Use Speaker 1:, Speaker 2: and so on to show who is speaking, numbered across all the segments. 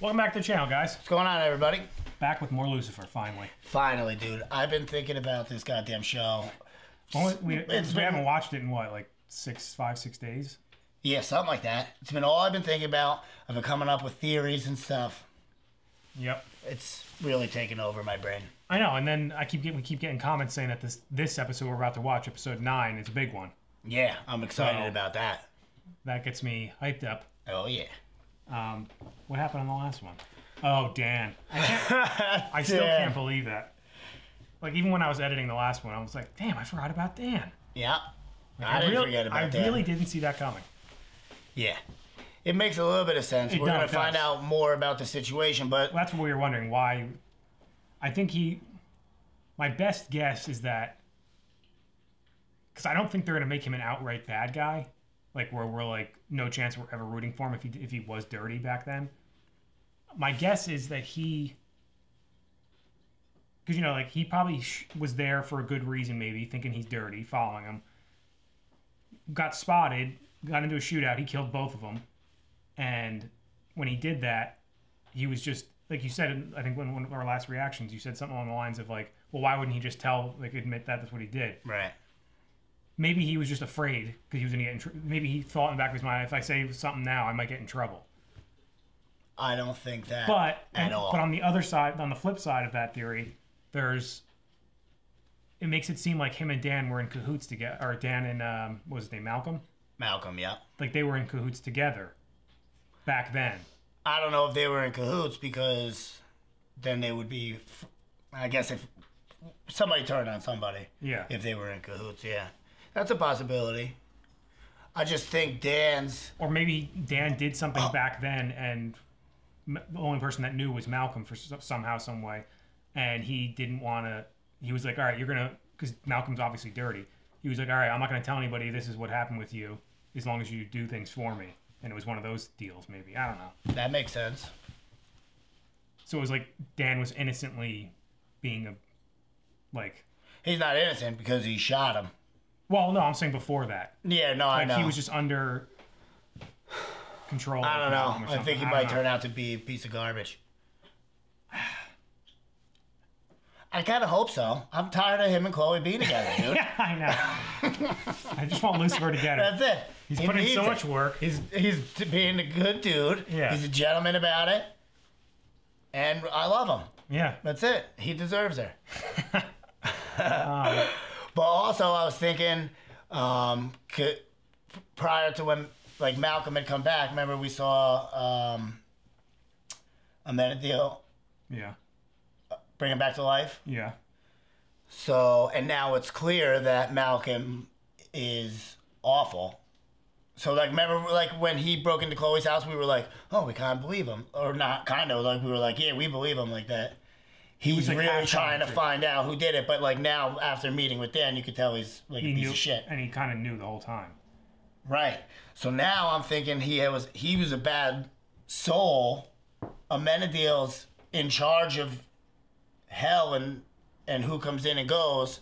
Speaker 1: Welcome back to the channel, guys.
Speaker 2: What's going on, everybody?
Speaker 1: Back with more Lucifer, finally.
Speaker 2: Finally, dude. I've been thinking about this goddamn show.
Speaker 1: We haven't watched it in what, like 5, 6 days?
Speaker 2: Yeah, something like that. It's been all I've been thinking about. I've been coming up with theories and stuff.
Speaker 1: Yep.
Speaker 2: It's really taken over my brain.
Speaker 1: I know, and then we keep getting comments saying that this episode we're about to watch, episode 9, is a big one.
Speaker 2: Yeah, I'm excited about that.
Speaker 1: That gets me hyped up.
Speaker 2: Oh, yeah.
Speaker 1: What happened on the last one? Oh, Dan. I still can't believe that. Like, even when I was editing the last one, I was like, damn, I forgot about Dan.
Speaker 2: Yeah.
Speaker 1: Like,
Speaker 2: I didn't forget about Dan.
Speaker 1: I really didn't see that coming.
Speaker 2: Yeah. It makes a little bit of sense. We're going to find out more about the situation, but...
Speaker 1: Well, that's what we were wondering, why... I think my best guess is that... Because I don't think they're going to make him an outright bad guy. Like, where we're like, no chance we're ever rooting for him if he was dirty back then. My guess is that he... Because, you know, like, he probably was there for a good reason, maybe, thinking he's dirty, following him. Got spotted, got into a shootout, he killed both of them. And when he did that, he was just, like you said, I think one of our last reactions, you said something along the lines of, like, well, why wouldn't he just admit that that's what he did?
Speaker 2: Right.
Speaker 1: Maybe he was just afraid because he was going to get in maybe he thought in the back of his mind, if I say something now, I might get in trouble.
Speaker 2: I don't think that
Speaker 1: at all. But on the other side, on the flip side of that theory, it makes it seem like him and Dan were in cahoots together, or Dan and, what was his name, Malcolm?
Speaker 2: Malcolm, yeah.
Speaker 1: Like they were in cahoots together back then.
Speaker 2: I don't know if they were in cahoots because then they would be, I guess if somebody turned on somebody. Yeah. If they were in cahoots, yeah. That's a possibility. I just think Dan's...
Speaker 1: Or maybe Dan did something back then and the only person that knew was Malcolm for somehow, some way. And he didn't want to... He was like, all right, you're going to... Because Malcolm's obviously dirty. He was like, all right, I'm not going to tell anybody this is what happened with you as long as you do things for me. And it was one of those deals, maybe. I don't know.
Speaker 2: That makes sense.
Speaker 1: So it was like Dan was innocently being a... Like...
Speaker 2: He's not innocent because he shot him.
Speaker 1: Well, no, I'm saying before that.
Speaker 2: Yeah, no, I know.
Speaker 1: He was just under control.
Speaker 2: I don't know. I think he might turn out to be a piece of garbage. I kind of hope so. I'm tired of him and Chloe being together, dude.
Speaker 1: Yeah, I know. I just want Lucifer to get her.
Speaker 2: That's it.
Speaker 1: He's putting in so much work.
Speaker 2: He's being a good dude. Yeah. He's a gentleman about it. And I love him. Yeah. That's it. He deserves her. But also, I was thinking, prior to when, like, Malcolm had come back, remember we saw Amenadiel? Yeah. Bring him back to life? Yeah. So, and now it's clear that Malcolm is awful. So, like, remember, like, when he broke into Chloe's house, we were like, oh, we can't believe him. Or not, kind of, like, we were like, yeah, we believe him, like that. He's like really trying to find out who did it, but like now, after meeting with Dan, you could tell he's like a piece of shit.
Speaker 1: And he kind of knew the whole time.
Speaker 2: Right. So now I'm thinking he was a bad soul. Amenadiel's in charge of hell and who comes in and goes.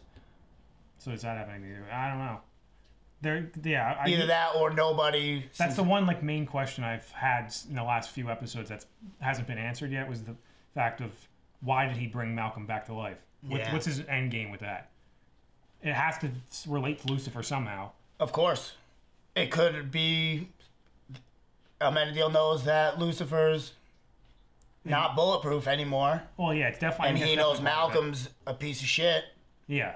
Speaker 1: So does that have anything to do with it? I don't know.
Speaker 2: Either that or nobody.
Speaker 1: That's the one like main question I've had in the last few episodes that hasn't been answered yet, was the fact of why did he bring Malcolm back to life? What's his end game with that? It has to relate to Lucifer somehow.
Speaker 2: Of course. It could be Amenadiel knows that Lucifer's not bulletproof anymore.
Speaker 1: Well, yeah, it's definitely...
Speaker 2: And he knows Malcolm's a piece of shit.
Speaker 1: Yeah.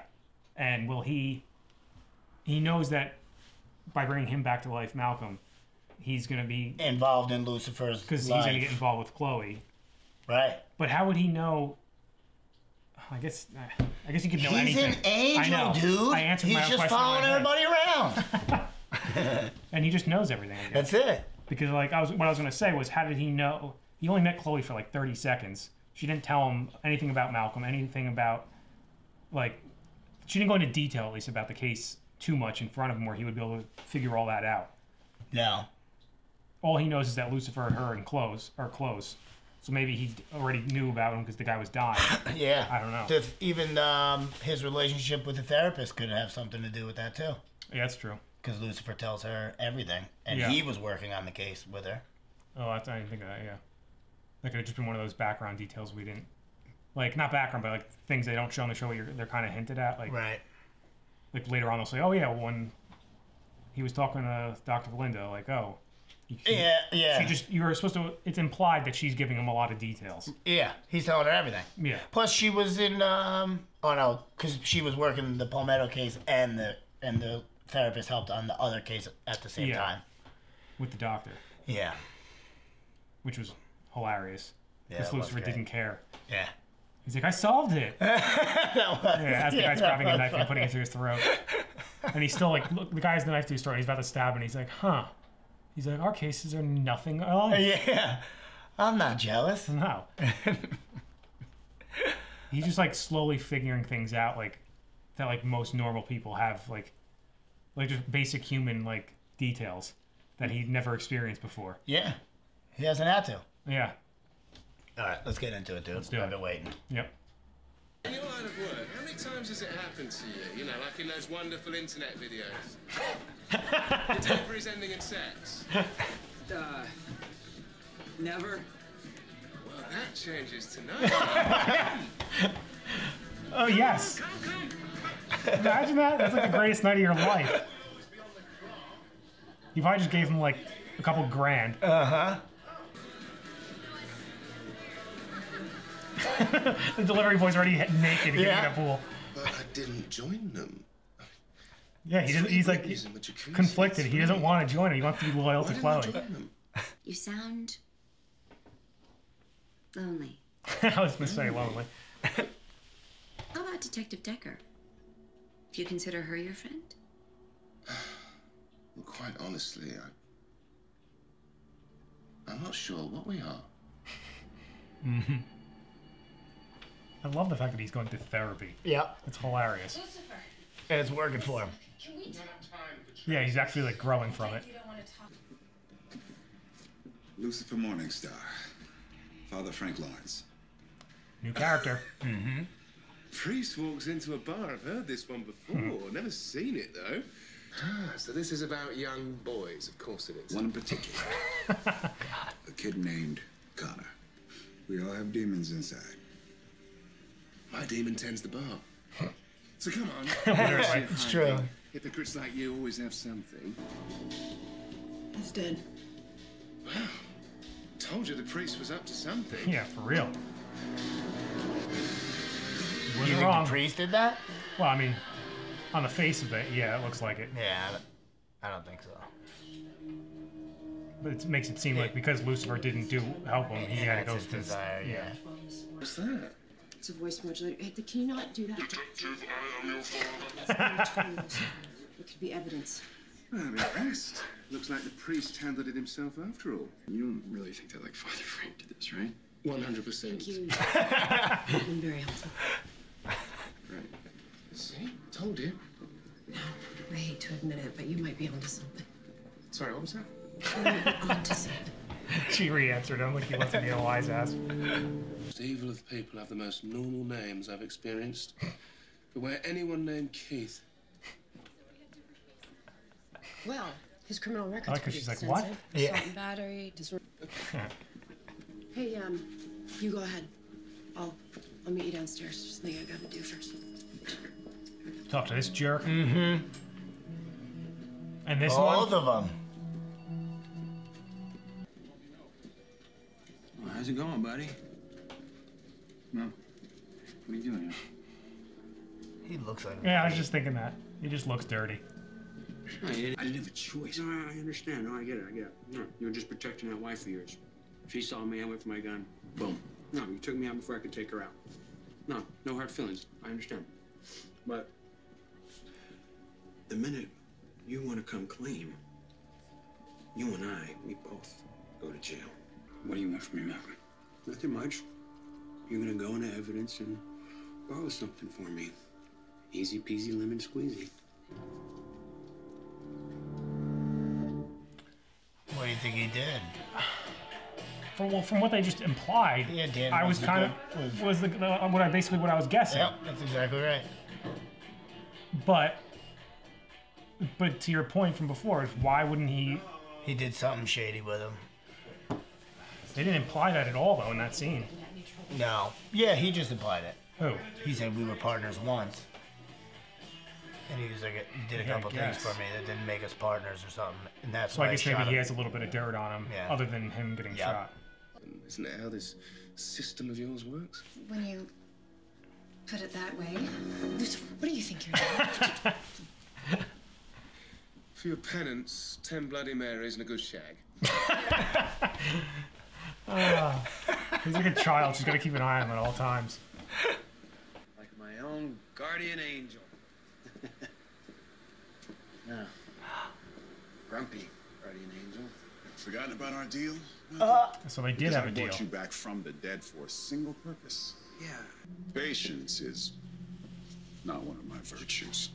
Speaker 1: And will he knows that by bringing him back to life, Malcolm, he's going to be...
Speaker 2: involved in Lucifer's life.
Speaker 1: Because he's going to get involved with Chloe.
Speaker 2: Right.
Speaker 1: But how would he know? I guess he could know anything.
Speaker 2: He's an angel, dude.
Speaker 1: I answered
Speaker 2: He's just following everybody around.
Speaker 1: And he just knows everything.
Speaker 2: That's it.
Speaker 1: Because like what I was going to say was, how did he know? He only met Chloe for like 30 seconds. She didn't tell him anything about Malcolm, anything about, like, she didn't go into detail at least about the case too much in front of him where he would be able to figure all that out.
Speaker 2: No.
Speaker 1: All he knows is that Lucifer and her are close. So maybe he already knew about him because the guy was dying.
Speaker 2: Yeah.
Speaker 1: I don't know.
Speaker 2: Even his relationship with the therapist could have something to do with that, too.
Speaker 1: Yeah, that's true.
Speaker 2: Because Lucifer tells her everything. And he was working on the case with her.
Speaker 1: Oh, I didn't think of that, yeah. That could have just been one of those background details we didn't, like, not background, but like things they don't show in the show. They're kind of hinted at, like,
Speaker 2: Right.
Speaker 1: Like later on they'll say, oh yeah, when he was talking to Dr. Belinda, like, oh,
Speaker 2: yeah.
Speaker 1: You were supposed to. It's implied that she's giving him a lot of details.
Speaker 2: Yeah, he's telling her everything.
Speaker 1: Yeah.
Speaker 2: Plus, she was in. Oh no, because she was working the Palmetto case, and the therapist helped on the other case at the same time.
Speaker 1: With the doctor.
Speaker 2: Yeah.
Speaker 1: Which was hilarious.
Speaker 2: Yeah.
Speaker 1: Because Lucifer didn't care.
Speaker 2: Yeah.
Speaker 1: He's like, I solved it. As the guy's grabbing a knife and putting it to his throat. And he's still like, look, the guy has the knife to his throat. He's about to stab him. And he's like, huh. He's like, our cases are nothing alike.
Speaker 2: Yeah. I'm not jealous.
Speaker 1: No. He's just like slowly figuring things out, like that, like most normal people have, like just basic human like details that he'd never experienced before.
Speaker 2: Yeah. He hasn't had to.
Speaker 1: Yeah.
Speaker 2: All right, let's get into it, dude.
Speaker 1: Let's do it.
Speaker 2: I've been waiting.
Speaker 1: Yep.
Speaker 3: In your line of work, how many times has it happened to you? You know, like in those wonderful internet videos. Your deliveries ending in sex.
Speaker 4: Never.
Speaker 3: Well, that changes tonight.
Speaker 1: Oh, yes. Imagine that. That's like the greatest night of your life. You probably just gave him like a couple grand.
Speaker 2: Uh-huh.
Speaker 1: The delivery boy's already naked getting in a pool.
Speaker 3: But I didn't join them.
Speaker 1: Yeah, he's like conflicted. He doesn't want to join him. He wants to be loyal to Chloe.
Speaker 5: You sound lonely.
Speaker 1: I was going to say lonely.
Speaker 5: How about Detective Decker? Do you consider her your friend?
Speaker 3: Well, quite honestly, I'm not sure what we are.
Speaker 1: Mm-hmm. I love the fact that he's going to therapy.
Speaker 2: Yep.
Speaker 1: It's hilarious.
Speaker 5: Lucifer.
Speaker 2: And it's working for him.
Speaker 5: Can we talk?
Speaker 1: Yeah, he's actually like growing from it.
Speaker 5: You don't want to talk.
Speaker 6: Lucifer Morningstar. Father Frank Lawrence.
Speaker 1: New character.
Speaker 2: Mm-hmm.
Speaker 3: Priest walks into a bar. I've heard this one before. Never seen it though. So this is about young boys. Of course it is.
Speaker 6: One in particular. A kid named Connor. We all have demons inside.
Speaker 3: My demon tends the bar. So come on.
Speaker 2: It's true.
Speaker 3: Hypocrites like you always have something.
Speaker 4: He's dead.
Speaker 3: Wow. Told you the priest was up to something.
Speaker 1: Yeah, for real.
Speaker 2: You
Speaker 1: Wasn't
Speaker 2: think
Speaker 1: wrong.
Speaker 2: the priest did that?
Speaker 1: Well, I mean, on the face of it, yeah, it looks like it.
Speaker 2: Yeah, I don't think so.
Speaker 1: But it makes it seem like because Lucifer didn't help him, he had to go
Speaker 2: That's his desire, yeah.
Speaker 3: What's that?
Speaker 4: It's a voice modulator. Hey, can you not do that?
Speaker 3: Detective, I am your father.
Speaker 4: It could be evidence.
Speaker 3: Well, I'm impressed. Looks like the priest handled it himself after all.
Speaker 7: You don't really think that, like, Father Frank did this, right?
Speaker 3: 100%.
Speaker 4: Thank you. You've been very helpful.
Speaker 3: Right. See? Told you.
Speaker 4: I hate to admit it, but you might be onto something.
Speaker 3: Sorry, what was that?
Speaker 4: You might be onto something.
Speaker 1: She re-answered him like he wasn't being a wise ass.
Speaker 3: Most evil of people have the most normal names I've experienced. But where anyone named Keith.
Speaker 4: Well, his criminal record's
Speaker 1: I like how
Speaker 4: pretty
Speaker 1: she's like,
Speaker 4: extensive.
Speaker 1: what?
Speaker 2: Yeah.
Speaker 4: Assault and battery, disorder. Hey, you go ahead. I'll meet you downstairs. Just something I gotta do first.
Speaker 1: Talk to this jerk.
Speaker 2: Mm-hmm.
Speaker 1: And this
Speaker 2: Both
Speaker 1: one.
Speaker 2: of them.
Speaker 7: Well, how's it going, buddy? No. What are you doing here?
Speaker 2: He looks like.
Speaker 1: Yeah, I was just thinking that. He just looks dirty.
Speaker 7: I didn't have a choice.
Speaker 8: No, I understand. No, I get it. No, you were just protecting that wife of yours. She saw me, I went for my gun. Boom. No, you took me out before I could take her out. No hard feelings. I understand. But the minute you want to come clean, you and I, we both go to jail.
Speaker 7: What do you want from me, Malcolm?
Speaker 8: Nothing much. You're gonna go into evidence and borrow something for me. Easy peasy lemon squeezy.
Speaker 2: What do you think he did?
Speaker 1: From what they just implied,
Speaker 2: Yeah, Dan
Speaker 1: I was
Speaker 2: was
Speaker 1: kind of was what I was guessing.
Speaker 2: Yep, that's exactly right.
Speaker 1: But to your point from before, is why wouldn't he?
Speaker 2: He did something shady with him.
Speaker 1: They didn't imply that at all, though, in that scene.
Speaker 2: No. Yeah, he just implied it.
Speaker 1: Who?
Speaker 2: He said we were partners once. And he was like, you did a couple things for me that didn't make us partners or something. And that's
Speaker 1: so
Speaker 2: why
Speaker 1: I guess maybe he has a little bit of dirt on him, other than him getting shot.
Speaker 3: Isn't it how this system of yours works?
Speaker 4: When you put it that way, Lucifer, what do you think you're doing?
Speaker 3: For your penance, 10 Bloody Marys and a good shag.
Speaker 1: He's like a child. She's got to keep an eye on him at all times.
Speaker 8: Like my own guardian angel. No. Grumpy guardian angel.
Speaker 6: Forgotten about our deal?
Speaker 1: So they did have a deal.
Speaker 6: I brought you back from the dead for a single purpose.
Speaker 8: Yeah.
Speaker 6: Patience is not one of my virtues.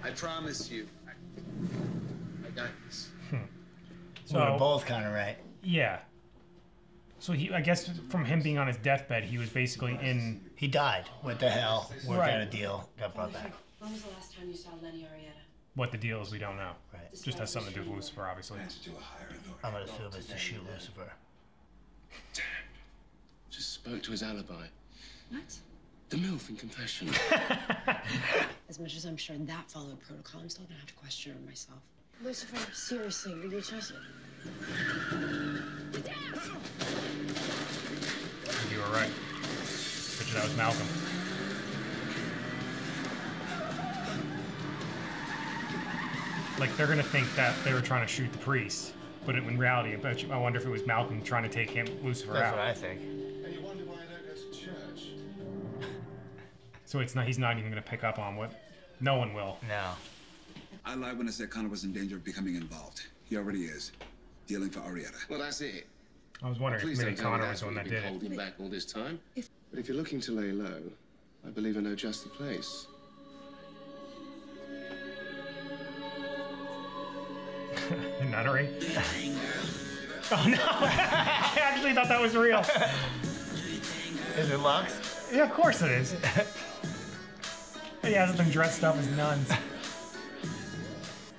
Speaker 8: I promise you. I got this.
Speaker 2: So we're both kind of right.
Speaker 1: Yeah. So I guess from him being on his deathbed, he was basically in.
Speaker 2: He died. What the hell? Worked out a deal. Got brought back.
Speaker 4: When was the last time you saw Lenny Arietta?
Speaker 1: What the deal is, we don't know.
Speaker 2: Right.
Speaker 1: Just has something to do with Lucifer, obviously.
Speaker 2: I'm gonna assume it's to shoot Lucifer.
Speaker 3: Damn. Just spoke to his alibi.
Speaker 4: What?
Speaker 3: The MILF in confession.
Speaker 4: As much as I'm sure that followed protocol, I'm still gonna have to question her myself. Lucifer, seriously, will you trust it?
Speaker 1: You were right. Bet you that was Malcolm. Like, they're gonna think that they were trying to shoot the priest, but in reality, I wonder if it was Malcolm trying to take Lucifer out.
Speaker 2: That's what I think.
Speaker 3: And you wonder why I don't go to church.
Speaker 1: So he's not even gonna pick up on what. No one will.
Speaker 2: No.
Speaker 6: I lied when I said Connor was in danger of becoming involved. He already is. Dealing for Arietta.
Speaker 3: Well, that's it.
Speaker 1: I was wondering if maybe Connor was the one that did it.
Speaker 3: Holding back all this time. But if you're looking to lay low, I believe I know just the place.
Speaker 1: Nunnery? Oh no! I actually thought that was real.
Speaker 2: Is it Lux?
Speaker 1: Yeah, of course it is. He has them dressed up as nuns.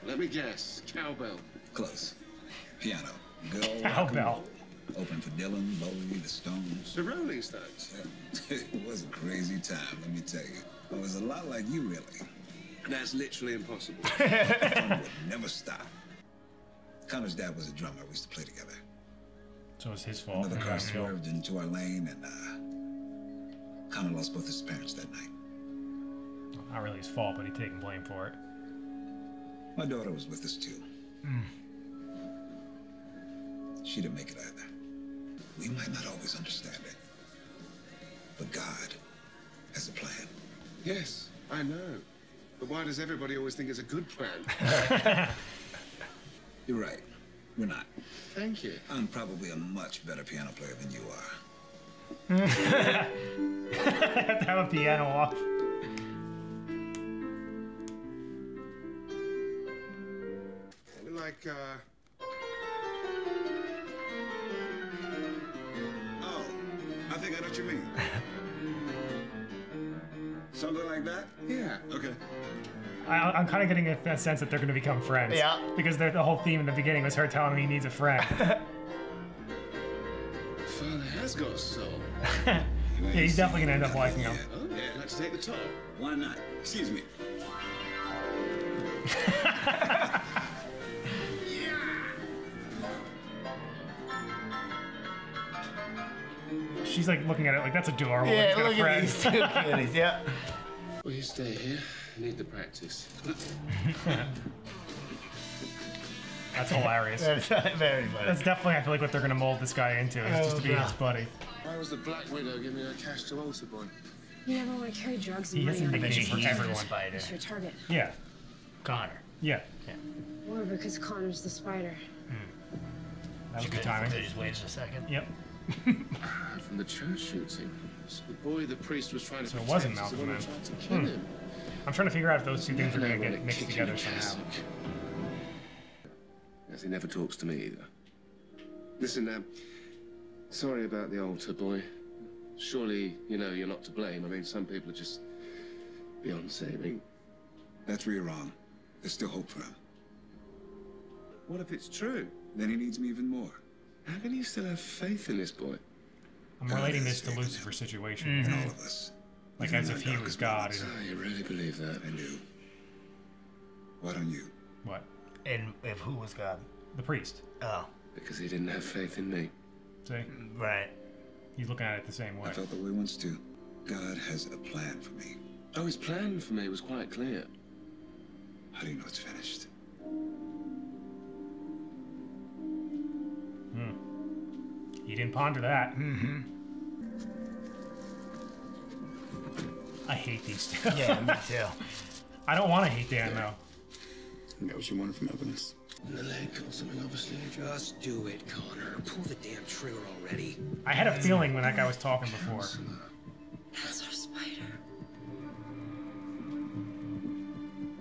Speaker 3: Let me guess. Cowbell.
Speaker 6: Close. Piano. Good old
Speaker 1: Cowbell.
Speaker 6: Open for Dylan, Bowie, the Stones.
Speaker 3: The Rolling Stones.
Speaker 6: It was a crazy time, let me tell you. It was a lot like you, really.
Speaker 3: That's literally impossible.
Speaker 6: Fun would never stop. Connor's dad was a drummer. We used to play together.
Speaker 1: So it was his fault.
Speaker 6: Another car swerved into our lane, and Connor lost both his parents that night.
Speaker 1: Not really his fault, but he's taking blame for it.
Speaker 6: My daughter was with us, too. She didn't make it either. We might not always understand it, but God has a plan.
Speaker 3: Yes, I know. But why does everybody always think it's a good plan?
Speaker 6: You're right. We're not.
Speaker 3: Thank you.
Speaker 6: I'm probably a much better piano player than you are.
Speaker 1: Have to have a piano off.
Speaker 3: Like,
Speaker 6: Oh, I think I know what you mean. Something like that?
Speaker 3: yeah.
Speaker 6: Okay.
Speaker 1: I'm kind of getting a sense that they're going to become friends.
Speaker 2: Yeah.
Speaker 1: Because the whole theme in the beginning was her telling him he needs a friend.
Speaker 3: Father has got a soul.
Speaker 1: Yeah, he's definitely going to end up liking him.
Speaker 3: Oh, yeah, I'd like to take the top.
Speaker 6: Why not? Excuse me.
Speaker 1: She's like looking at it like, that's adorable.
Speaker 2: Yeah,
Speaker 1: He's got a
Speaker 2: look at
Speaker 1: friend.
Speaker 2: these two kitties, yeah.
Speaker 3: Well, you stay here. I need the practice.
Speaker 1: That's hilarious.
Speaker 2: Very funny.
Speaker 1: That's definitely, I feel like, what they're going to mold this guy into, is just to be his buddy.
Speaker 3: Why was the Black Widow giving her cash to Altar Boy?
Speaker 4: You never want to carry drugs
Speaker 1: He
Speaker 4: and
Speaker 1: has
Speaker 4: money
Speaker 1: a
Speaker 4: on
Speaker 1: nickname
Speaker 4: you.
Speaker 1: for everyone.
Speaker 2: Spider.
Speaker 4: It's your target.
Speaker 1: Yeah.
Speaker 2: Connor.
Speaker 1: Yeah.
Speaker 4: Or because Connor's the spider.
Speaker 1: That was good timing.
Speaker 2: They just waited a second.
Speaker 1: Yep.
Speaker 3: From the church shooting. So the boy the priest was trying to
Speaker 1: So it
Speaker 3: protect
Speaker 1: wasn't
Speaker 3: is the
Speaker 1: Malcolm,
Speaker 3: one who
Speaker 1: then.
Speaker 3: tried to kill him.
Speaker 1: I'm trying to figure out if those two things are going to
Speaker 3: Never
Speaker 1: get
Speaker 3: let
Speaker 1: mixed
Speaker 3: kick
Speaker 1: together
Speaker 3: in
Speaker 1: somehow.
Speaker 3: cassock. Yes, he never talks to me either. Listen, sorry about the altar boy. Surely, you know, you're not to blame. I mean, some people are just beyond saving.
Speaker 6: That's where you're wrong. There's still hope for him.
Speaker 3: What if it's true?
Speaker 6: Then he needs me even more.
Speaker 3: How can you still have faith in this boy?
Speaker 1: I'm relating this to Lucifer's situation.
Speaker 6: In all of us.
Speaker 1: Like as if he was God.
Speaker 3: Oh, you really believe that?
Speaker 6: I do. Why don't you?
Speaker 1: What?
Speaker 2: And if who was God?
Speaker 1: The priest.
Speaker 2: Oh.
Speaker 3: Because he didn't have faith in me.
Speaker 1: See?
Speaker 2: Right.
Speaker 1: He's looking at it the same way.
Speaker 6: I felt the way once too. God has a plan for me.
Speaker 3: Oh, his plan for me was quite clear.
Speaker 6: How do you know it's finished?
Speaker 1: You didn't ponder that.
Speaker 2: Mm-hmm.
Speaker 1: I hate these two.
Speaker 2: Yeah, me too.
Speaker 1: I don't want to hate Dan, though.
Speaker 7: You got what you wanted from evidence.
Speaker 3: In the leg or something, obviously.
Speaker 8: Just do it, Connor. Pull the damn trigger already.
Speaker 1: I had a feeling when that guy was talking before.
Speaker 4: That's our spider.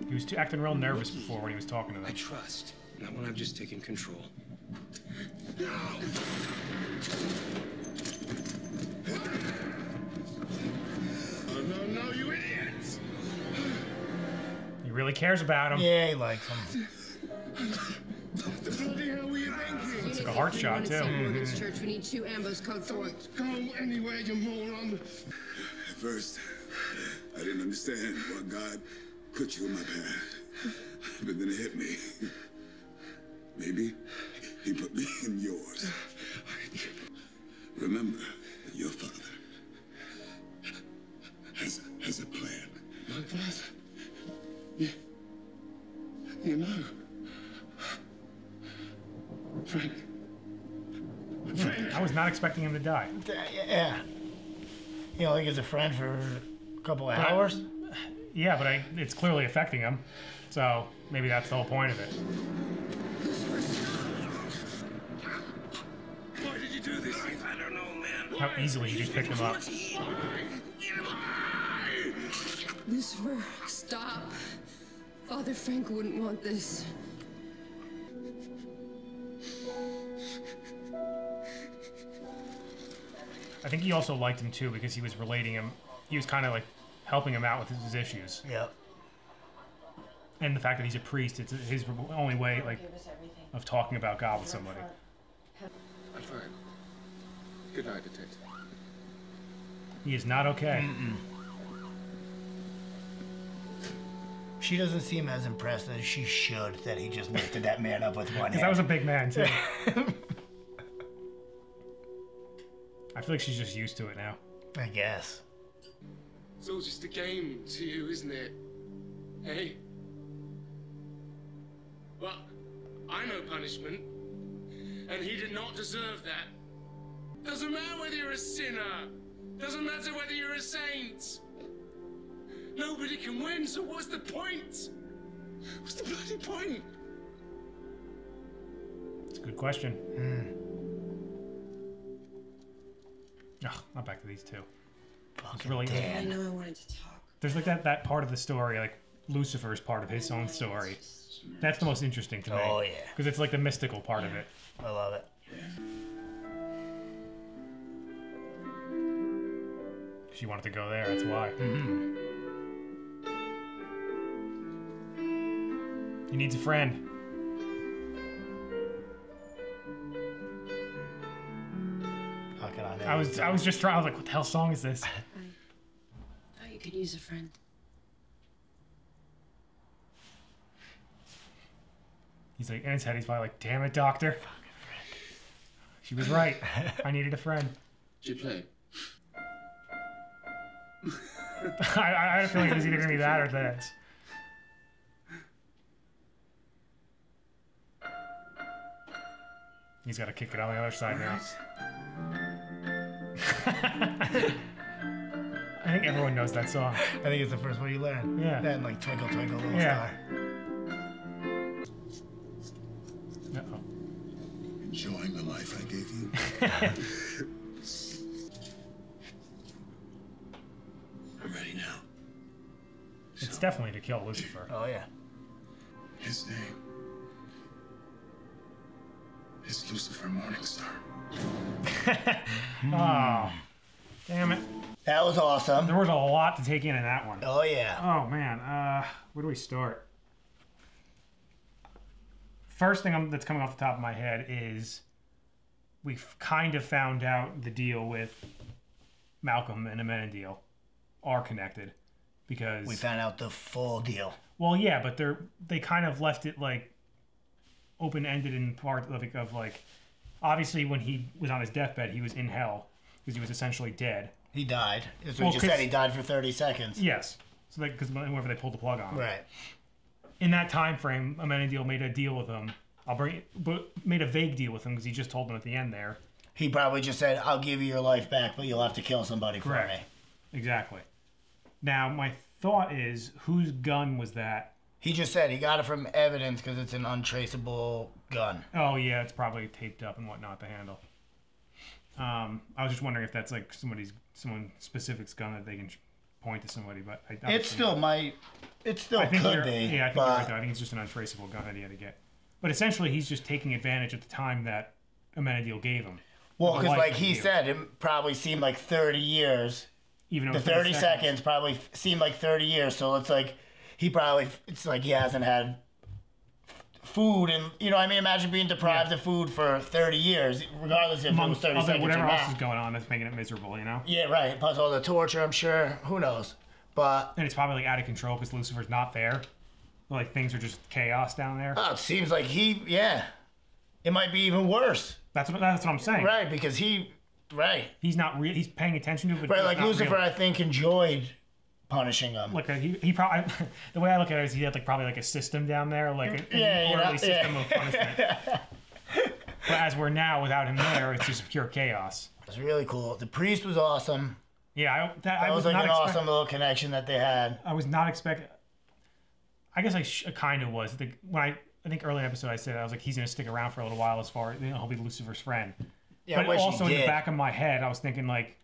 Speaker 1: He was acting real nervous before when he was talking to
Speaker 8: I
Speaker 1: them.
Speaker 8: trust. Not when I've just taken control.
Speaker 3: Oh, no, you idiots!
Speaker 1: He really cares about him.
Speaker 2: Yeah, he likes him.
Speaker 3: The bloody hell were you thinking?
Speaker 1: It's like a heart shot, too.
Speaker 4: Morgan's Church. We need 2 Ambos code 4.
Speaker 3: Go anywhere, you moron.
Speaker 6: At first, I didn't understand why God put you in my path. But then it hit me. Maybe he put me in yours. Remember that your father has a plan.
Speaker 3: My father? You know. Frank. Frank.
Speaker 1: I was not expecting him to die.
Speaker 2: Yeah. You know, like he's a friend for a couple of hours.
Speaker 1: Yeah, but it's clearly affecting him. So maybe that's the whole point of it.
Speaker 3: Why did you do this? I don't know, man.
Speaker 1: How easily he just picked him up.
Speaker 4: Lucifer, stop. Father Frank wouldn't want this.
Speaker 1: I think he also liked him too because he was relating him. He was kind of like helping him out with his issues.
Speaker 2: Yep.
Speaker 1: And the fact that he's a priest, it's his only way like of talking about God with somebody.
Speaker 3: I'm fine. Good night, detective.
Speaker 1: He is not okay.
Speaker 2: She doesn't seem as impressed as she should that he just lifted that man up with one hand.
Speaker 1: Because that was a big man too. I feel like she's just used to it now.
Speaker 2: I guess.
Speaker 3: It's all just a game to you, isn't it? Hey? Well, I know punishment. And he did not deserve that. Doesn't matter whether you're a sinner. Doesn't matter whether you're a saint. Nobody can win, so what's the point? What's the bloody point?
Speaker 1: It's a good question. Ugh, not back to these two. It's really
Speaker 4: I know I wanted to talk.
Speaker 1: There's like that part of the story, like Lucifer's part of his own story. That's the most interesting to me.
Speaker 2: Oh, yeah.
Speaker 1: Because it's like the mystical part of it.
Speaker 2: I love it.
Speaker 1: She wanted to go there, that's why. He needs a friend.
Speaker 2: How can I know?
Speaker 1: I was just trying. I was like, what the hell song is this?
Speaker 4: Thought you could use a friend.
Speaker 1: He's like, in his head, he's probably like, damn it, doctor. She was right. I needed a friend.
Speaker 3: Did you play?
Speaker 1: I had a feeling it was either going to be that or this. He's got to kick it on the other side now. I think everyone knows that song.
Speaker 2: I think it's the first one you learn.
Speaker 1: Yeah.
Speaker 2: That and like Twinkle Twinkle Little
Speaker 1: Yeah.
Speaker 2: Star.
Speaker 1: Uh-oh.
Speaker 6: Enjoying the life I gave you?
Speaker 3: I'm ready now.
Speaker 1: It's definitely to kill Lucifer.
Speaker 2: Oh, yeah.
Speaker 6: His name is Lucifer Morningstar.
Speaker 1: Oh, damn it.
Speaker 2: That was awesome.
Speaker 1: There was a lot to take in that one.
Speaker 2: Oh, yeah.
Speaker 1: Oh, man. Where do we start? First thing that's coming off the top of my head is we've kind of found out the deal with Malcolm and Amenadiel are connected because
Speaker 2: we found out the full deal.
Speaker 1: Well, yeah, but they kind of left it like open-ended in part of like obviously when he was on his deathbed he was in hell because he was essentially dead.
Speaker 2: He died. As we just said, he died for 30 seconds.
Speaker 1: Yes, so because whenever they pulled the plug on him.
Speaker 2: Right.
Speaker 1: In that time frame, Amenadiel made a deal with him. But made a vague deal with him because he just told him at the end there.
Speaker 2: He probably just said, "I'll give you your life back, but you'll have to kill somebody for me."
Speaker 1: Exactly. Now, my thought is, whose gun was that?
Speaker 2: He just said he got it from evidence because it's an untraceable gun.
Speaker 1: Oh, yeah, it's probably taped up and whatnot, the handle. I was just wondering if that's like someone specific's gun that they can point to somebody, but
Speaker 2: it still might. It still could be.
Speaker 1: Yeah, I think you're right, though. I think it's just an untraceable gun that he had to get. But essentially, he's just taking advantage of the time that Amenadiel gave him.
Speaker 2: Well, because like he said, it probably seemed like 30 years.
Speaker 1: Even
Speaker 2: the 30 seconds probably seemed like 30 years. So it's like it's like he hasn't had food, and you know, I mean, imagine being deprived of food for 30 years, regardless if it was 30 seconds
Speaker 1: whatever
Speaker 2: or not.
Speaker 1: else is going on that's making it miserable, you know?
Speaker 2: Yeah, right. Plus all the torture, I'm sure. Who knows? But
Speaker 1: and it's probably like out of control because Lucifer's not there. Like things are just chaos down there.
Speaker 2: Oh, it seems like it might be even worse.
Speaker 1: That's what I'm saying.
Speaker 2: Right, because he's
Speaker 1: not real. He's paying attention to it. But
Speaker 2: right, like Lucifer,
Speaker 1: really.
Speaker 2: I think enjoyed punishing him.
Speaker 1: Like he probably the way I look at it is he had like probably like a system down there, like an orderly system of punishment. But as we're now without him there, it's just pure chaos.
Speaker 2: It's really cool. The priest was awesome.
Speaker 1: Yeah,
Speaker 2: that was like an awesome little connection that they had.
Speaker 1: I was not expecting. I guess I kind of was. I think early in the episode I said I was like he's gonna stick around for a little while as far as he'll be Lucifer's friend. Yeah, but also in the back of my head I was thinking like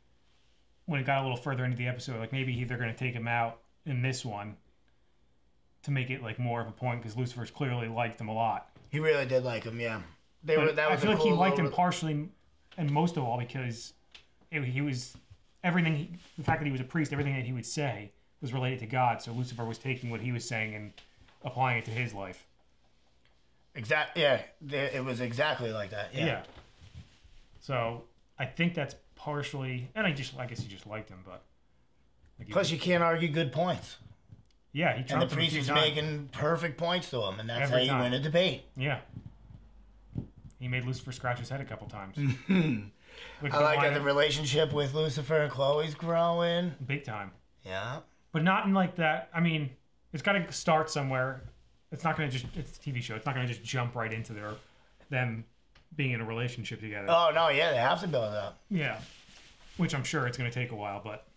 Speaker 1: when it got a little further into the episode like maybe they're gonna take him out in this one to make it like more of a point because Lucifer's clearly liked him a lot.
Speaker 2: He really did like him, yeah.
Speaker 1: I feel like he liked him partially and most of all because he was everything. The fact that he was a priest, everything that he would say was related to God, so Lucifer was taking what he was saying and applying it to his life.
Speaker 2: Yeah, it was exactly like that. Yeah.
Speaker 1: So I think that's partially, and I guess he just liked him, but
Speaker 2: like plus you can't argue good points.
Speaker 1: Yeah, he
Speaker 2: and the priest was making perfect points to him, and that's how you win a debate.
Speaker 1: Yeah, he made Lucifer scratch his head a couple times.
Speaker 2: I like that the relationship with Lucifer and Chloe's growing
Speaker 1: big time.
Speaker 2: Yeah.
Speaker 1: But not in like that. I mean, it's got to start somewhere. It's not going to it's a TV show. It's not going to just jump right into them being in a relationship together.
Speaker 2: Oh, no, yeah, they have to build it up.
Speaker 1: Yeah. Which I'm sure it's going to take a while, but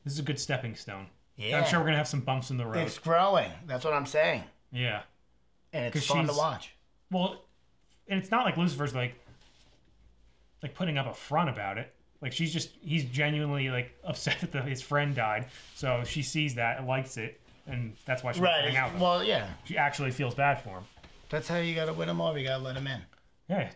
Speaker 1: this is a good stepping stone.
Speaker 2: Yeah.
Speaker 1: I'm sure we're going to have some bumps in the road.
Speaker 2: It's growing. That's what I'm saying.
Speaker 1: Yeah.
Speaker 2: And it's fun to watch.
Speaker 1: Well, and it's not like Lucifer's like putting up a front about it. Like he's genuinely like upset that his friend died. So she sees that and likes it, and that's why she wants to hang out with him.
Speaker 2: Well, yeah.
Speaker 1: She actually feels bad for him.
Speaker 2: That's how you gotta win him over. You gotta let him in.
Speaker 1: Yeah.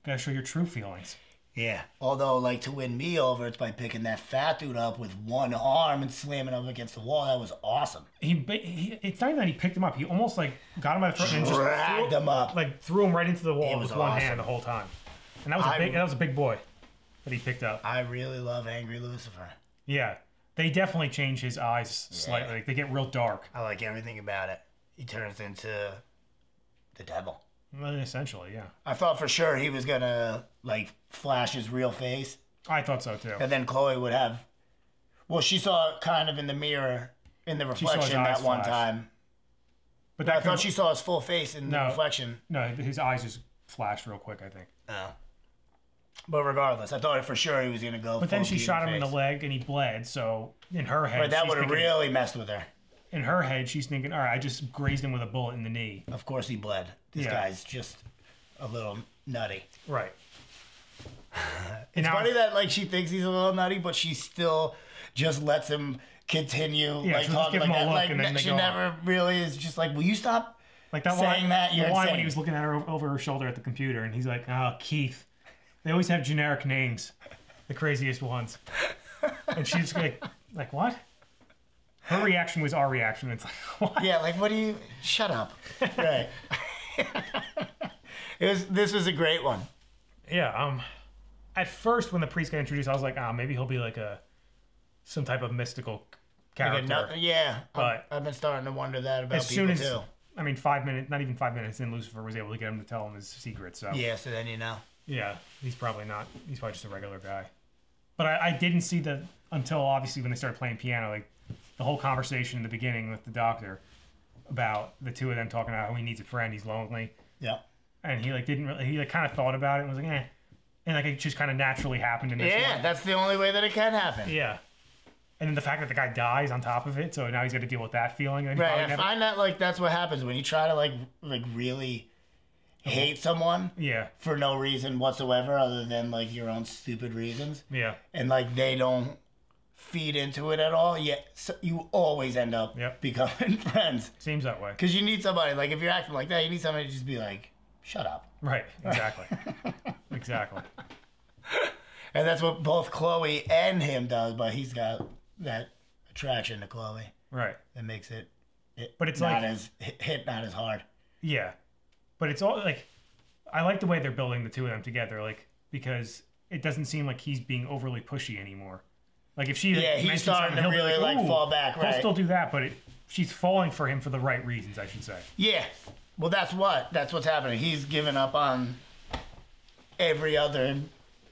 Speaker 1: Gotta show your true feelings.
Speaker 2: Yeah. Although, like, to win me over, it's by picking that fat dude up with one arm and slamming him against the wall. That was awesome.
Speaker 1: It's not even that he picked him up. He almost like got him by the throat and just
Speaker 2: dragged him up.
Speaker 1: Like threw him right into the wall with one hand the whole time. And that was a big boy that he picked up.
Speaker 2: I really love Angry Lucifer.
Speaker 1: Yeah. They definitely change his eyes slightly. Like, they get real dark.
Speaker 2: I like everything about it. He turns into the devil.
Speaker 1: Well, essentially, yeah.
Speaker 2: I thought for sure he was gonna like flash his real face.
Speaker 1: I thought so too.
Speaker 2: And then Chloe would have. Well, she saw it kind of in the mirror, in the reflection that one time. But I thought she saw his full face in the reflection.
Speaker 1: No, his eyes just flashed real quick, I think.
Speaker 2: Oh. But regardless, I thought for sure he was gonna go.
Speaker 1: But then she shot him in the leg and he bled. So in her head,
Speaker 2: that would have really messed with her.
Speaker 1: In her head, she's thinking, all right, I just grazed him with a bullet in the knee.
Speaker 2: Of course he bled. This guy's just a little nutty.
Speaker 1: Right.
Speaker 2: It's funny that like she thinks he's a little nutty, but she still just lets him continue like talking like that. Like she never really is just like, will you stop
Speaker 1: like that
Speaker 2: saying that? You're
Speaker 1: insane. When he was looking at her over her shoulder at the computer, and he's like, oh, Keith. They always have generic names, the craziest ones. And she's like what? Her reaction was our reaction. It's like, what?
Speaker 2: Yeah, like, what do you... Shut up. Right. This was a great one.
Speaker 1: Yeah. At first, when the priest got introduced, I was like, maybe he'll be like some type of mystical character.
Speaker 2: Yeah.
Speaker 1: But
Speaker 2: I've been starting to wonder that about
Speaker 1: as soon
Speaker 2: people
Speaker 1: as,
Speaker 2: too.
Speaker 1: I mean, 5 minutes, not even 5 minutes in, Lucifer was able to get him to tell him his secret. So
Speaker 2: yeah, so then you know.
Speaker 1: Yeah, he's probably not. He's probably just a regular guy. But I didn't see that until obviously when they started playing piano, like the whole conversation in the beginning with the doctor about the two of them talking about how he needs a friend, he's lonely.
Speaker 2: Yeah.
Speaker 1: And he like didn't really, he like kind of thought about it and was like, eh. And like it just kind of naturally happened in this
Speaker 2: Yeah,
Speaker 1: one.
Speaker 2: that's the only way that it can happen.
Speaker 1: Yeah. And then the fact that the guy dies on top of it, so now he's got to deal with that feeling.
Speaker 2: Right, I find that like that's what happens when you try to like really hate someone.
Speaker 1: Yeah.
Speaker 2: For no reason whatsoever other than like your own stupid reasons.
Speaker 1: Yeah.
Speaker 2: And like they don't feed into it at all. Yet so you always end up becoming friends.
Speaker 1: Seems that way.
Speaker 2: Because you need somebody like if you're acting like that, you need somebody to just be like, shut up.
Speaker 1: Right. Exactly. Exactly.
Speaker 2: And that's what both Chloe and him does, but he's got that attraction to Chloe.
Speaker 1: Right.
Speaker 2: That makes it
Speaker 1: but it's
Speaker 2: not
Speaker 1: like
Speaker 2: as hit not as hard.
Speaker 1: Yeah. But it's all like I like the way they're building the two of them together, like because it doesn't seem like he's being overly pushy anymore. Like if she
Speaker 2: he's starting to really like fall back, right?
Speaker 1: He'll still do that, but she's falling for him for the right reasons, I should say.
Speaker 2: Yeah. Well, that's what's happening. He's given up on every other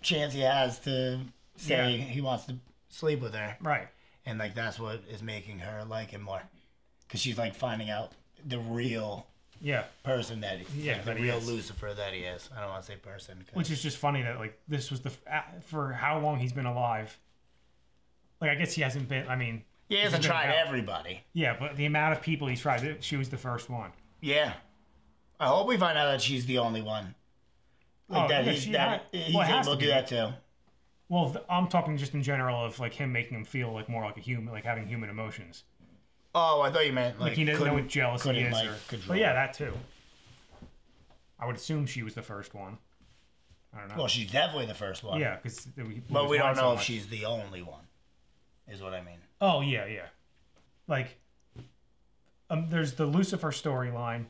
Speaker 2: chance he has to say he wants to sleep with her.
Speaker 1: Right.
Speaker 2: And like that's what is making her like him more. Because she's like finding out the real person that the real Lucifer that he is. I don't want to say person.
Speaker 1: Which is just funny that like this was for how long he's been alive. Like I guess he hasn't been. I mean,
Speaker 2: he hasn't tried everybody.
Speaker 1: Yeah, but the amount of people he's tried, she was the first one.
Speaker 2: Yeah, I hope we find out that she's the only one. Like he's able to do that too.
Speaker 1: Well, I'm talking just in general of like him making him feel like more like a human, like having human emotions.
Speaker 2: Oh, I thought you meant
Speaker 1: like he doesn't know what jealousy is.
Speaker 2: Control.
Speaker 1: But yeah, that too. I would assume she was the first one. I don't know.
Speaker 2: Well, she's definitely the first one.
Speaker 1: Yeah, because
Speaker 2: but we don't know if she's the only one. Is what I mean.
Speaker 1: Oh yeah. Like, there's the Lucifer storyline,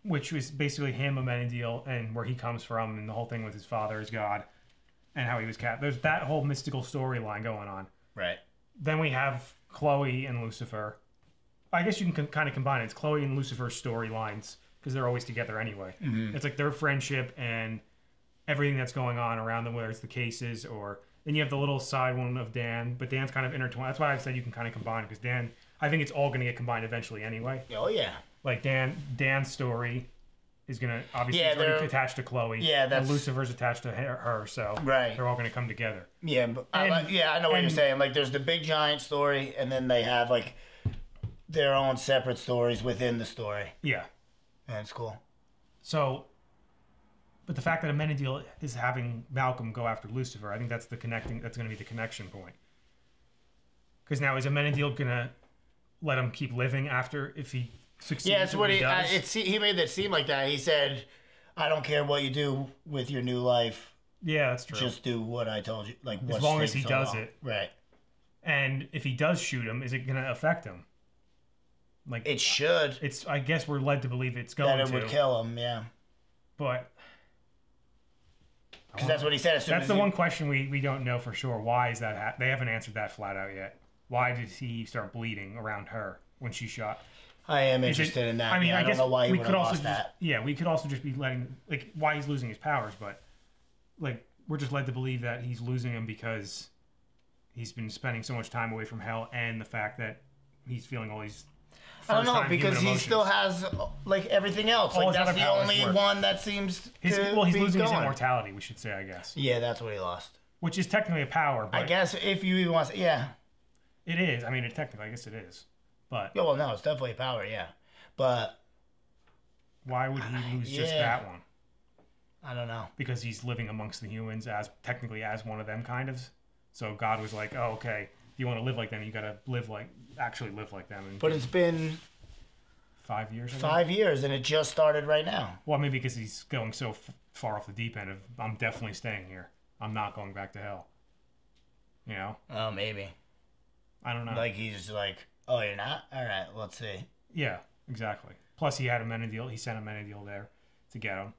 Speaker 1: which was basically him, Amenadiel, and where he comes from, and the whole thing with his father as God, and how he was cat. There's that whole mystical storyline going on.
Speaker 2: Right.
Speaker 1: Then we have Chloe and Lucifer. I guess you can kind of combine it. It's Chloe and Lucifer's storylines because they're always together anyway. Mm-hmm. It's like their friendship and everything that's going on around them, whether it's the cases or... Then you have the little side one of Dan, but Dan's kind of intertwined. That's why I said you can kind of combine because Dan... I think it's all going to get combined eventually anyway.
Speaker 2: Oh, yeah.
Speaker 1: Like Dan's story is going to... Obviously, it's already attached to Chloe.
Speaker 2: Yeah, that's...
Speaker 1: And Lucifer's attached to her, so...
Speaker 2: Right.
Speaker 1: They're all going to come together.
Speaker 2: Yeah, but I know what you're saying. Like, there's the big giant story, and then they have, like, their own separate stories within the story.
Speaker 1: Yeah.
Speaker 2: And it's cool.
Speaker 1: So... But the fact that Amenadiel is having Malcolm go after Lucifer, I think that's the connecting. That's going to be the connection point. Because now is Amenadiel going to let him keep living after if he succeeds?
Speaker 2: Yeah, that's what he does? He made that seem like that. He said, "I don't care what you do with your new life.
Speaker 1: Yeah, that's true.
Speaker 2: Just do what I told you. Like
Speaker 1: as long as he does it,
Speaker 2: right?
Speaker 1: And if he does shoot him, is it going to affect him? Like
Speaker 2: it should.
Speaker 1: It's. I guess we're led to believe it's going to.
Speaker 2: That it would kill him. Yeah.
Speaker 1: But.
Speaker 2: Because that's what he said.
Speaker 1: That's the one question we don't know for sure. Why is that? They haven't answered that flat out yet. Why did he start bleeding around her when she shot?
Speaker 2: I am interested in that. I mean, I don't know why he would have lost that.
Speaker 1: Yeah, we could also just be letting like why he's losing his powers, but like we're just led to believe that he's losing them because he's been spending so much time away from hell, and the fact that he's feeling all these.
Speaker 2: I don't know because he still has like everything else. Like that's the only one that seems.
Speaker 1: He's losing his immortality. We should say, I guess.
Speaker 2: Yeah, that's what he lost.
Speaker 1: Which is technically a power. But
Speaker 2: I guess if you even want, yeah.
Speaker 1: It is. I mean, technically, I guess it is. But.
Speaker 2: Yeah, well, no, it's definitely a power. Yeah, but.
Speaker 1: Why would he lose just that one?
Speaker 2: I don't know.
Speaker 1: Because he's living amongst the humans as technically as one of them, kind of. So God was like, "Oh, okay. If you want to live like them, you got to actually live like them."
Speaker 2: But it's been
Speaker 1: 5 years.
Speaker 2: 5 years, and it just started right now.
Speaker 1: Well, maybe because he's going so far off the deep end of, I'm definitely staying here. I'm not going back to hell. You know?
Speaker 2: Oh, maybe.
Speaker 1: I don't know.
Speaker 2: Like he's like, oh, you're not? All right, let's see.
Speaker 1: Yeah, exactly. Plus, he had Amenadiel. He sent Amenadiel there to get him.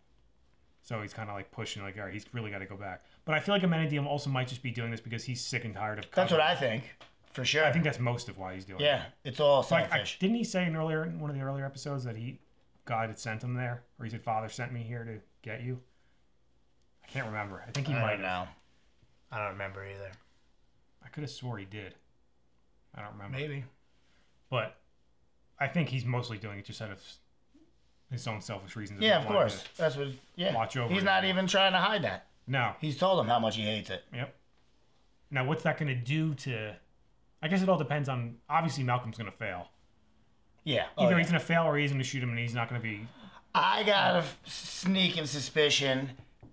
Speaker 1: So he's kind of like pushing, like, all right, he's really got to go back. But I feel like Amenadiel also might just be doing this because he's sick and tired of.
Speaker 2: That's what I think, for sure.
Speaker 1: I think that's most of why he's doing it.
Speaker 2: Yeah, it's all selfish.
Speaker 1: Didn't he say in one of the earlier episodes that God had sent him there, or he said, "Father sent me here to get you"? I can't remember. I think he might
Speaker 2: know. I don't remember either.
Speaker 1: I could have swore he did. I don't remember.
Speaker 2: Maybe.
Speaker 1: But I think he's mostly doing it just out of his own selfish reasons.
Speaker 2: Yeah, of course. That's what. Yeah.
Speaker 1: Watch over.
Speaker 2: He's not even trying to hide that.
Speaker 1: No.
Speaker 2: He's told him how much he hates it.
Speaker 1: Yep. Now, what's that going to do to? I guess it all depends on. Obviously, Malcolm's going to fail.
Speaker 2: Yeah.
Speaker 1: Either he's going to fail or he's going to shoot him, and he's not going to be.
Speaker 2: I got a sneaking suspicion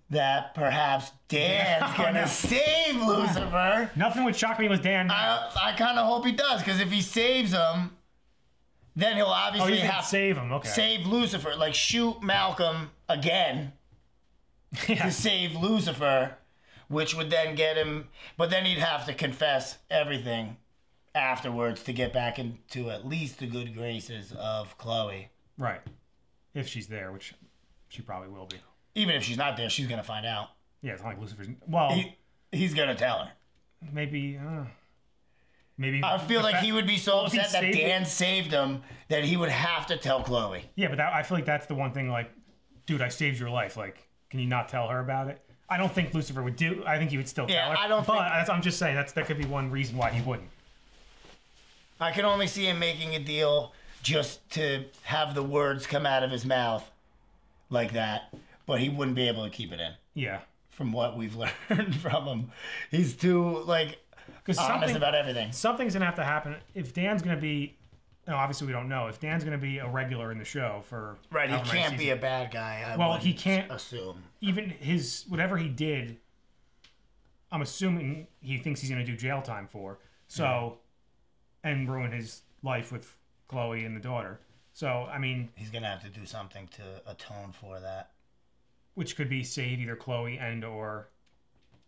Speaker 2: that perhaps Dan's going to save Lucifer.
Speaker 1: Nothing would shock me with Dan.
Speaker 2: I kind of hope he does, because if he saves him, then he'll obviously have to
Speaker 1: save him. Okay.
Speaker 2: Save Lucifer, like shoot Malcolm again to save Lucifer, which would then get him. But then he'd have to confess everything afterwards to get back into at least the good graces of Chloe.
Speaker 1: Right. If she's there, which she probably will be.
Speaker 2: Even if she's not there, she's going to find out.
Speaker 1: Yeah, it's not like Lucifer's... Well...
Speaker 2: He's going to tell her.
Speaker 1: Maybe...
Speaker 2: I feel like he would be so upset that Dan saved him that he would have to tell Chloe.
Speaker 1: Yeah, but I feel like that's the one thing, like, dude, I saved your life. Like, can you not tell her about it? I don't think Lucifer would do... I think he would still tell her.
Speaker 2: I don't
Speaker 1: but I'm just saying, that could be one reason why he wouldn't.
Speaker 2: I can only see him making a deal just to have the words come out of his mouth like that. But he wouldn't be able to keep it in.
Speaker 1: Yeah.
Speaker 2: From what we've learned from him. He's too, like, honest about everything.
Speaker 1: Something's going to have to happen. If Dan's going to be... No, obviously we don't know. If Dan's going to be a regular in the show for...
Speaker 2: Right, he can't be a bad guy,
Speaker 1: he can't...
Speaker 2: assume.
Speaker 1: Even whatever he did, I'm assuming he thinks he's going to do jail time for. So... And ruin his life with Chloe and the daughter. So, I mean...
Speaker 2: He's going to have to do something to atone for that.
Speaker 1: Which could be save either Chloe and or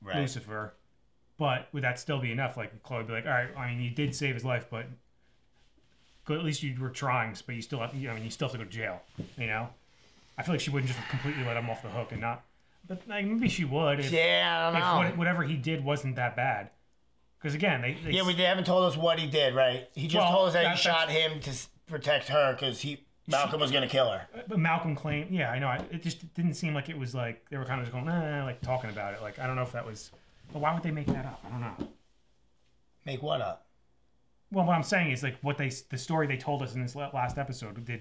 Speaker 1: Lucifer. But would that still be enough? Like, Chloe would be like, all right, I mean, you did save his life, but at least you were trying, but you still have, you still have to go to jail, you know? I feel like she wouldn't just completely let him off the hook and not... But like, maybe she would. If,
Speaker 2: I don't know.
Speaker 1: If whatever he did wasn't that bad. Because again, they
Speaker 2: haven't told us what he did, right? He just told us that he shot him to protect her because Malcolm was going to kill her.
Speaker 1: But Malcolm claimed, yeah, I know. It just didn't seem like it was like they were kind of just going, like talking about it. Like I don't know if that was. But why would they make that up? I don't know.
Speaker 2: Make what up?
Speaker 1: Well, what I'm saying is like the story they told us in this last episode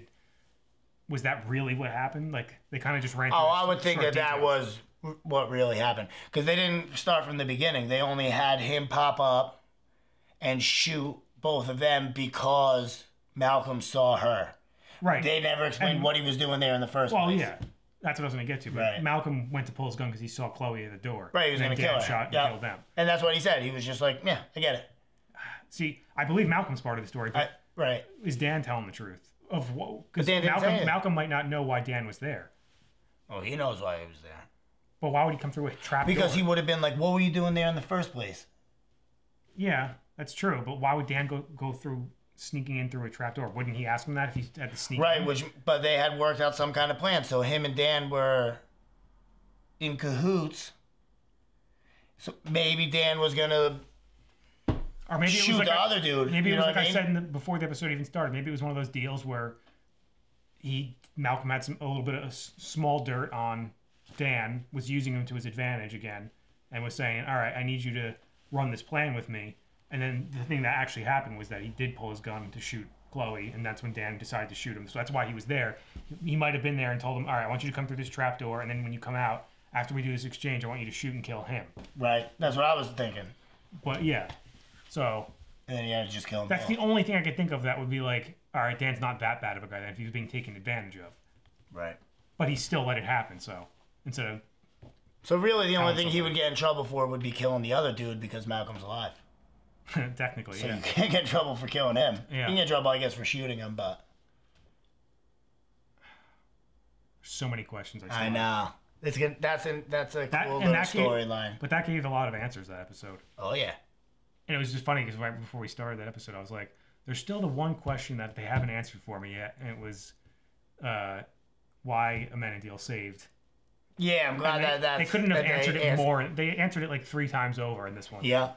Speaker 1: was that really what happened? Like they kind of just ran.
Speaker 2: I would think that was what really happened, because they didn't start from the beginning. They only had him pop up and shoot both of them because Malcolm saw her. Right. They never explained what he was doing there in the first place.
Speaker 1: Well, yeah. That's what I was going to get to. But Malcolm went to pull his gun because he saw Chloe at the door.
Speaker 2: Right, he was going to kill her.
Speaker 1: Shot and killed them.
Speaker 2: And that's what he said. He was just like, yeah, I get it.
Speaker 1: See, I believe Malcolm's part of the story. But is Dan telling the truth? Because Malcolm might not know why Dan was there.
Speaker 2: Oh, he knows why he was there.
Speaker 1: But why would he come through a trap door?
Speaker 2: Because he would have been like, what were you doing there in the first place?
Speaker 1: Yeah, that's true. But why would Dan go through sneaking in through a trap door? Wouldn't he ask him that if he had to sneak in?
Speaker 2: But they had worked out some kind of plan. So him and Dan were in cahoots. So maybe Dan was going to shoot the other dude.
Speaker 1: Maybe it was like I said before the episode even started. Maybe it was one of those deals where Malcolm had a little bit of small dirt on Dan, was using him to his advantage again, and was saying, all right, I need you to run this plan with me. And then the thing that actually happened was that he did pull his gun to shoot Chloe, and that's when Dan decided to shoot him. So that's why he was there. He might have been there and told him, all right, I want you to come through this trap door, and then when you come out, after we do this exchange, I want you to shoot and kill him.
Speaker 2: Right. That's what I was thinking.
Speaker 1: But yeah. So...
Speaker 2: And then you had to just kill him.
Speaker 1: That's the only thing I could think of that would be like, all right, Dan's not that bad of a guy then if he was being taken advantage of.
Speaker 2: Right.
Speaker 1: But he still let it happen, so... Instead of...
Speaker 2: So really the only thing he would get in trouble for would be killing the other dude because Malcolm's alive.
Speaker 1: Technically,
Speaker 2: so you can't get in trouble for killing him.
Speaker 1: Yeah.
Speaker 2: You can get in trouble, I guess, for shooting him, but...
Speaker 1: So many questions.
Speaker 2: I know. That's a cool little storyline.
Speaker 1: But that gave a lot of answers, that episode.
Speaker 2: Oh, yeah.
Speaker 1: And it was just funny because right before we started that episode, I was like, there's still the one question that they haven't answered for me yet, and it was why Amenadiel saved
Speaker 2: Yeah, I'm glad
Speaker 1: they couldn't have answered it more. They answered it like 3 times over in this one.
Speaker 2: Yeah.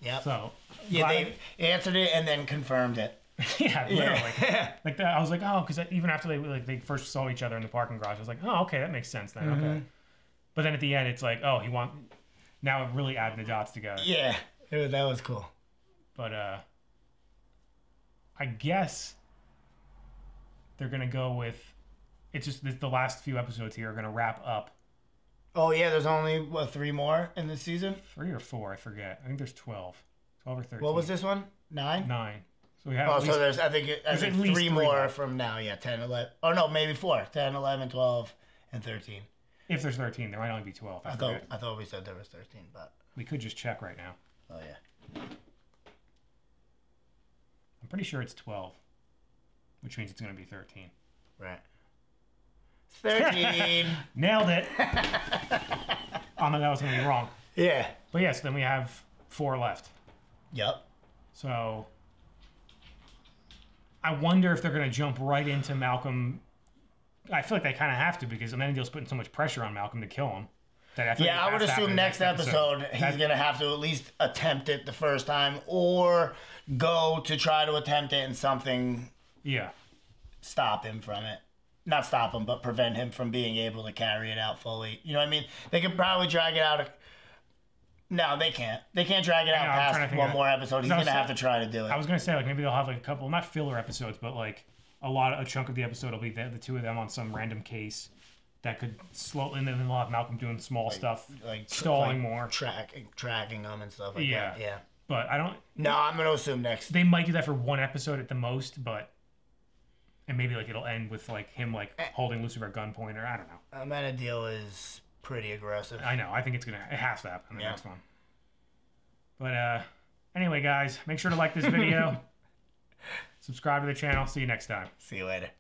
Speaker 2: Yeah.
Speaker 1: So
Speaker 2: yeah, they answered it and then confirmed it.
Speaker 1: Yeah, literally. Like that, I was like, oh, because even after they first saw each other in the parking garage, I was like, oh, okay, that makes sense then. Okay. But then at the end, it's like, oh, now it really adding the dots together.
Speaker 2: Yeah, that was cool.
Speaker 1: But I guess they're gonna go with. It's just the last few episodes here are gonna wrap up.
Speaker 2: Oh yeah, there's only 3 more in this season.
Speaker 1: 3 or 4, I forget. I think there's 12 or 13.
Speaker 2: What was this one? 9.
Speaker 1: 9. So we have.
Speaker 2: Oh, so there's I think 3 more from now. Yeah, 10, 11. Oh no, maybe 4. 10, 11, 12, and 13.
Speaker 1: If there's 13, there might only be 12.
Speaker 2: I thought we said there was 13, but
Speaker 1: we could just check right now.
Speaker 2: Oh yeah.
Speaker 1: I'm pretty sure it's 12, which means it's going to be 13.
Speaker 2: Right. 13.
Speaker 1: Nailed it. Oh no, that was going to be wrong.
Speaker 2: Yeah.
Speaker 1: But yes, then we have 4 left.
Speaker 2: Yep.
Speaker 1: So I wonder if they're going to jump right into Malcolm. I feel like they kind of have to because Amenadiel's putting so much pressure on Malcolm to kill him.
Speaker 2: I would assume next episode he's going to have to at least attempt it the first time or go to try to attempt it and something stop him from it. Not stop him, but prevent him from being able to carry it out fully. You know what I mean? They could probably drag it out. No, they can't. They can't drag it out past one more episode. He's going to have to try to do it.
Speaker 1: I was going to say, like, maybe they'll have like a couple, not filler episodes, but like a chunk of the episode will be the 2 of them on some random case that could slow, and then they'll have Malcolm doing small stuff, like stalling more,
Speaker 2: tracking them and stuff like that. Yeah.
Speaker 1: But I don't.
Speaker 2: No, I'm going to assume next.
Speaker 1: They might do that for 1 episode at the most, but. And maybe like it'll end with like him like holding Lucifer at gunpoint, or I don't know.
Speaker 2: Amenadiel is pretty aggressive.
Speaker 1: I know. I think it has to happen in the next one. But anyway, guys, make sure to like this video, subscribe to the channel. See you next time.
Speaker 2: See you later.